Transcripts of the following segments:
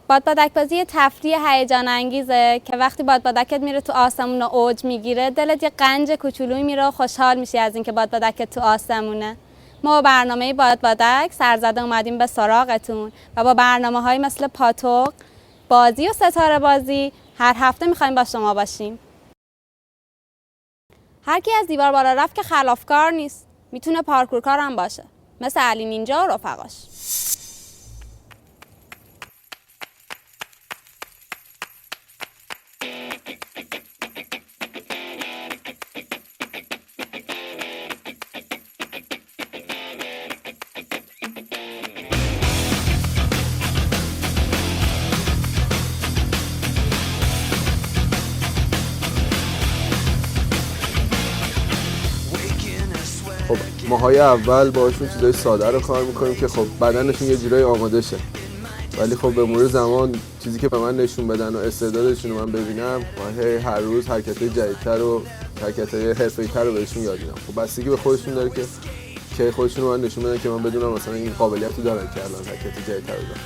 بادبادک بازی تفریح هیجان انگیزه که وقتی بادبادکت میره تو آسمون و اوج میگیره دلت یه قنج کوچولویی میره و خوشحال میشی از اینکه بادبادکت تو آسمونه. ما با برنامه بادبادک سرزده اومدیم به سراغتون و با برنامه‌های مثل پاتوق، بازی و ستاره بازی هر هفته میخوایم با شما باشیم. هر کی از دیوار بالا رفت که خلافکار نیست، میتونه پارکورکار هم باشه، مثل علی نینجا و رفقاش. خب ماهای اول باهاشون چیزای ساده رو کار میکنیم که خب بدنشون یه جورایی آماده شه، ولی خب به مرور زمان چیزی که به من نشون بدن و استعدادشون رو من ببینم و هر روز حرکت‌های جدیدتر و حرکت‌های حرفه‌ای‌تر رو بهشون یاد میدم. خب بستگی به خودشون داره که خودشون رو من نشون بدن که من بدونم مثلا این قابلیت رو دارن که الان حرکت جدیدتر رو دارن.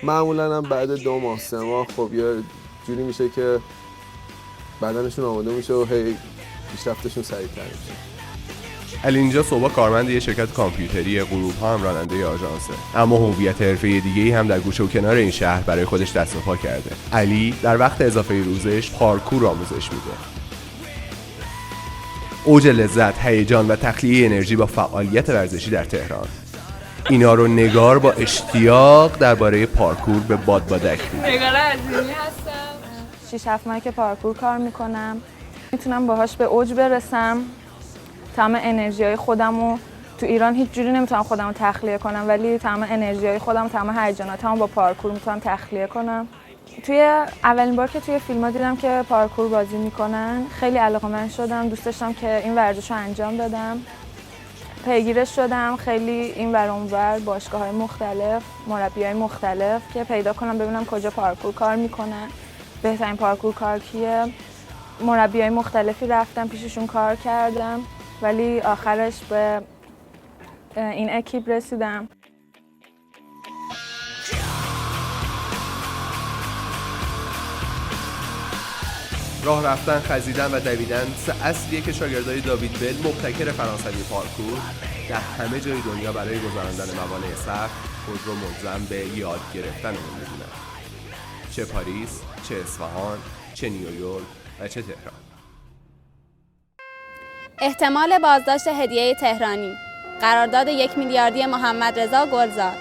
معمولاً هم بعد 2 ماه 3 ماه خب یه جوری میشه که بدنشون آماده میشه و پیشرفتشون سریع‌تر میشه. علی اینجا صبح کارمند یه شرکت کامپیوتری، غروب ها هم راننده آژانسه، اما هویت حرفه‌ای دیگه‌ای هم در گوشه و کنار این شهر برای خودش دست و پا کرده. علی در وقت اضافه روزش پارکور آموزش میده. اوج لذت، هیجان و تخلیه انرژی با فعالیت ورزشی در تهران. اینا رو نگار با اشتیاق درباره پارکور به بادبادک میگه. نگار عظیمی هستم. 6-7 ماه که پارکور کار میکنم. میتونم باهاش به اوج برسم. تمام انرژیای خودمو تو ایران هیچ جوری نمیتونم خودمو تخلیه کنم، ولی تمام انرژیای خودم، تمام هیجاناتمو با پارکور میتونم تخلیه کنم. توی اولین بار که توی فیلم‌ها دیدم که پارکور بازی میکنن خیلی علاقه‌مند شدم، دوست داشتم که این ورزش رو انجام بدم. پیگیرش شدم خیلی این ور اون ور، باشگاه‌های مختلف، مربیای مختلف که پیدا کنم ببینم کجا پارکور کار میکنن، بهترین پارکور کار کیه. مربیای مختلفی رفتم پیششون کار کردم، ولی آخرش به این اکیپ رسیدم. راه رفتن، خزیدن و دویدن 3 اصلیه که شاگردای داوید بل، مبتکر فرانسوی پارکور، در همه جای دنیا برای گذراندن موانع سخت خود رو ملزم به یاد گرفتن می‌دونن. چه پاریس، چه اصفهان، چه نیویورک و چه تهران. احتمال بازداشت هدیه تهرانی، قرارداد 1 میلیاردی محمد رضا گلزار،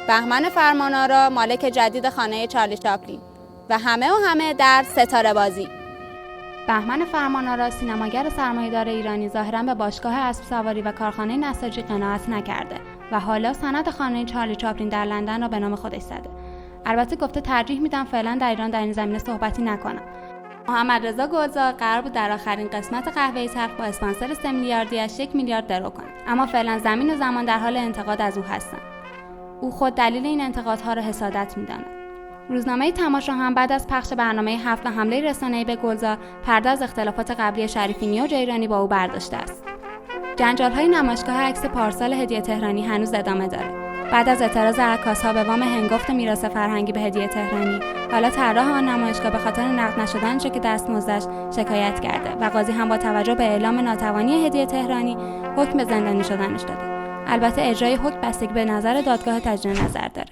بهمن فرمانآرا مالک جدید خانه چارلی چاپلین و همه در ستاره بازی. بهمن فرمانآرا سینماگر سرمایه‌دار ایرانی ظاهراً به باشگاه اسب سواری و کارخانه نساجی قناعت نکرده و حالا سند خانه چارلی چاپلین در لندن را به نام خودش زده. البته گفته ترجیح میدم فعلا در ایران در این زمینه صحبتی نکنم. محمد رضا گلزار قرار بود در آخرین قسمت قهوه تلخ با اسپانسر 3 میلیاردی‌اش 1 میلیارد درو کنه، اما فعلا زمین و زمان در حال انتقاد از او هستند. او خود دلیل این انتقادها را حسادت می‌داند. روزنامه تماشا هم بعد از پخش برنامه حفل و حمله رسانه‌ای به گلزار پرده از اختلافات قبلی شریفینی و جیرانی با او برداشته است. جنجال‌های نمایشگاه عکس پارسال هدیه تهرانی هنوز ادامه داره. بعد از اعتراض عکاس‌ها به وام هنگفت میراث فرهنگی به هدیه تهرانی، حالا طراح آن نمایشگاه به خاطر نقد نشدن چک دستمزدش شکایت کرده و قاضی هم با توجه به اعلام ناتوانی هدیه تهرانی حکم به زندانی شدنش داده. البته اجرای حکم بستگی به نظر دادگاه تجدید نظر داره.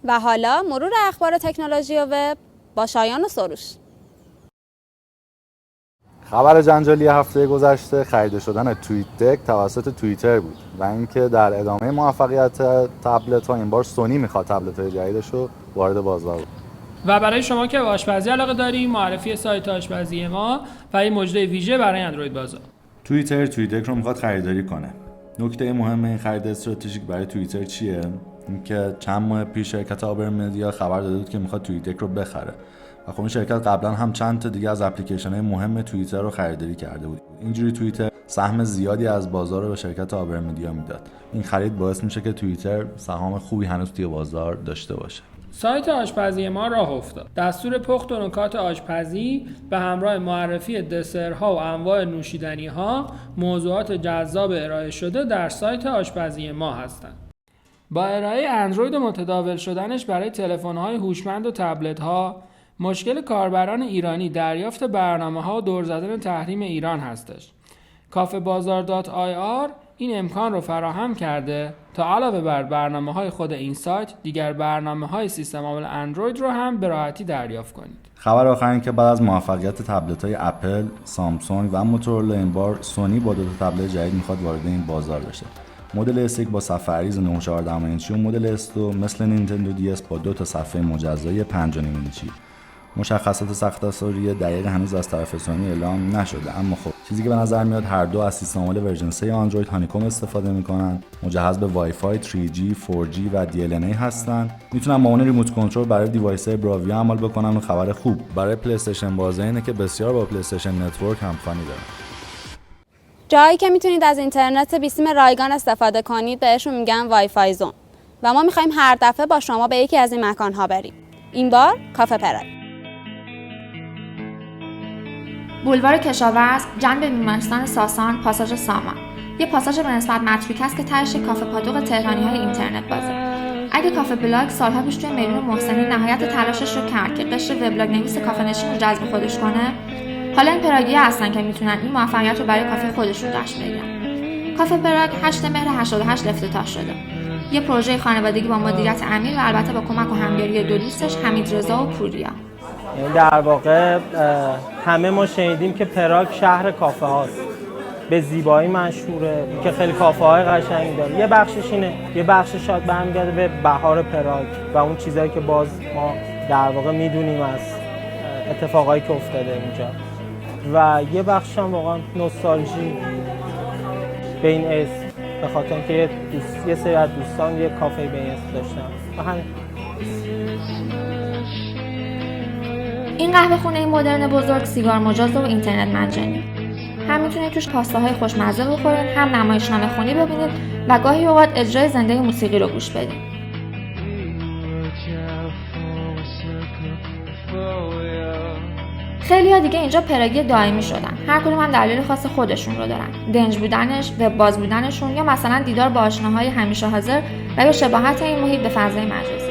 و حالا مرور اخبار تکنولوژی و وب با شایان و سروش. خبر جنجالی هفته گذشته خرید شدن توییت دک توسط توییتر بود و اینکه در ادامه موفقیت تبلت‌ها این بار سونی میخواد تبلت‌های جدیدش رو وارد بازار کنه. و برای شما که به آشپزی علاقه داریم، معرفی سایت آشپزی ما و این مژده ویژه برای اندروید بازار. توییتر توییت دک رو میخواد خریداری کنه. نکته مهم این خرید استراتژیک برای توییتر چیه؟ اینکه چند ماه پیش شرکت آبرمدیا خبر داده بود که میخواد توییت دک رو بخره. و خب این شرکت قبلا هم چند تا دیگه از اپلیکیشن‌های مهم توییتر رو خریداری کرده بود. اینجوری توییتر سهم زیادی از بازار رو به شرکت آبرمدیا میداد. این خرید باعث میشه که توییتر سهام خوبی هنوز توی بازار داشته باشه. سایت آشپزی ما راه افتاد. دستور پخت و نکات آشپزی به همراه معرفی دسرها و انواع نوشیدنی‌ها، موضوعات جذاب ارائه شده در سایت آشپزی ما هستند. با ارائه اندروید و متداول شدنش برای تلفن‌های هوشمند و تبلت‌ها، مشکل کاربران ایرانی دریافت برنامه‌ها و دور زدن تحریم ایران هستش. کافه بازار .ir این امکان رو فراهم کرده تا علاوه بر برنامه‌های خود این سایت، دیگر برنامه‌های سیستم عامل اندروید رو هم به راحتی دریافت کنید. خبر آخر این که بعد از موفقیت تبلت‌های اپل، سامسونگ و موتورولا این بار سونی با 2 تبلت جدید میخواد وارد این بازار بشه. مدل S1 با صفحه عریض 9.14 اینچی و مدل S2 مثل نینتندو DS با 2 تا صفحه مجزای 5.5 اینچی. مشخصات سخت افزاری دقیق هنوز از طرف سونی اعلام نشده، اما خب چیزی که به نظر میاد هر دو از سیستم عامل ورژن 3 اندروید هانیکوم استفاده میکنن، مجهز به وای فای 3G، 4G و DLNA هستن. میتونن با اون ریموت کنترل برای دیوایس‌های براویا عمل بکنن و خبر خوب برای پلی استیشن بازه اینه که بسیار با پلی استیشن نتورک همخوانی داره. جایی که میتونید از اینترنت بیسیم رایگان استفاده کنید بهشون میگن وای فای زون و ما میخوایم هر دفعه با شما به یکی از این مکان‌ها بریم. این بار کافه پراگ. بولوار کشاورز، جنب بیمارستان ساسان، پاساژ سامان. یه پاساژ به نسبت متروک است که تهش کافه پاتوق تهرانی‌های اینترنت بازه. اگه کافه بلاگ سالها پیش توی میدون محسنی نهایت تلاشش رو کرد که قشر وبلاگ نویس کافه نشین رو جذب خودش کنه، حالا این پراگی‌ها هستن که میتونن این موفقیت رو برای کافه خودشون جشن بگیرن. کافه پراگ 8 مهر 88 افتتاح شده. یه پروژه خانوادگی با مدیریت امیر و البته با کمک و همکاری 2 دوستش حمید رضا و پوریا. در واقع همه ما شنیدیم که پراگ شهر کافه هاست، به زیبایی مشهوره، که خیلی کافه های قشنگی داره. یه بخشش اینه، یه بخشش شاید برمیگرده به بهار پراگ و اون چیزایی که باز ما در واقع میدونیم از اتفاقایی که افتاده اونجا، و یه بخش هم واقعا نوستالژی به این اسم، به خاطر اینکه یه سری از دوستان یه کافه به این اسم داشتن و همین. این قهوه خونه مدرن بزرگ سیگار مجاز و اینترنت مجانی. هم میتونید توش پاستاهای خوشمزه بخورید، هم نمایشنامه خونی ببینید و گاهی اوقات اجرای زنده موسیقی رو گوش بدید. خیلی‌ها دیگه اینجا پراگی دائمی شدن. هر کدوم هم دلیل خاص خودشون رو دارن. دنج بودنش، وب باز بودنشون یا مثلا دیدار با آشناهای همیشه حاضر و یا شباهت این محیط به فضای مجازی.